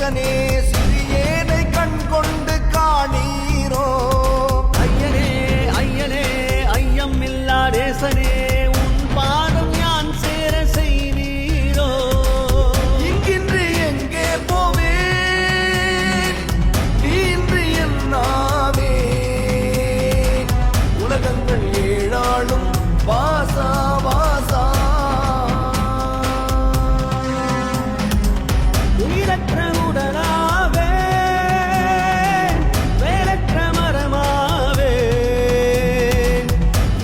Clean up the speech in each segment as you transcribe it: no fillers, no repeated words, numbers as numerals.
ஈசனே சிறியேனை கண் கொண்டு காணீரோ. ஐயனே ஐயனே ஐயம் இல்லா தேசனே உன் பாதம் யான் சேர செய்தீரோ. இங்கின்று எங்கே போவேன் இன்று என்னாவே. உலகங்கள் ஏழாளும் வாசா வாசா. உயிரற்ற உடலாவே வேலற்ற மரமாவே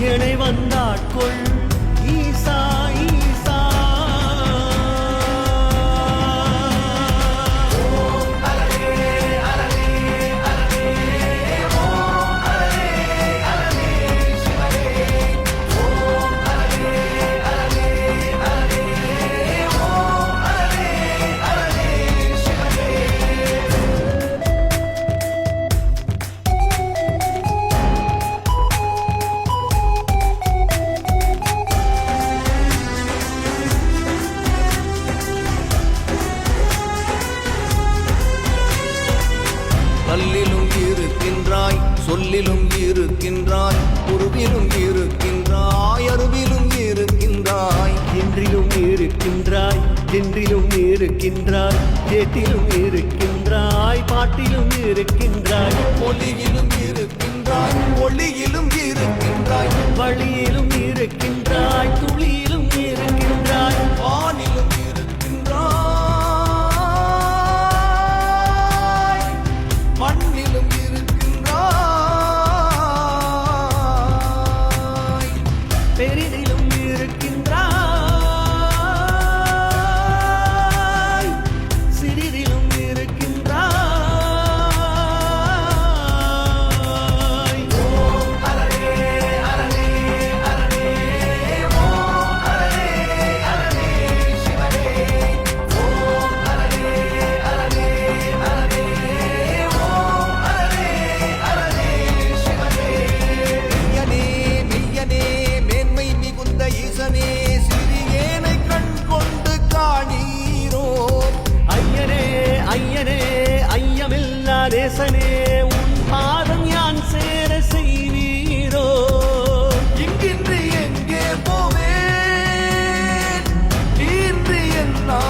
இணை வந்தாட்கொள் ஈசா ஈசா. கல்லிலும் இருக்கின்றாய் சொல்லிலும் இருக்கின்றாய் உருவிலும் இருக்கின்றாய் அருவிலும் இருக்கின்றாய். என்றிலும் இருக்கின்றாய் என்றிலும் இருக்கின்றாய் ஏட்டிலும் இருக்கின்றாய் பாட்டிலும் இருக்கின்றாய். ஒளியிலும் இருக்கின்றாய் ஒளியிலும் இருக்கின்றாய் வழியிலும் இருக்கின்றாய் துளியிலும் இருக்கின்றாய். வானிலும் இருக்கின்றாய் மண்ணிலும் இருக்கின்றாய். பெரிதிலும் இருக்கின்றாய் சிறிதிலும் இருக்கின்றாய். மெய்யனே மெய்யனே மேன்மை மிகுந்த ஈசனே சிறியேனை கண் கொண்டு காணீரோ. ஐயனே ஐயனே ஐயமில்லா தேசனே உன் பாதம் யான் சேர செய்வீரோ. இங்கின்று எங்கே போவேன் இன்று என்னா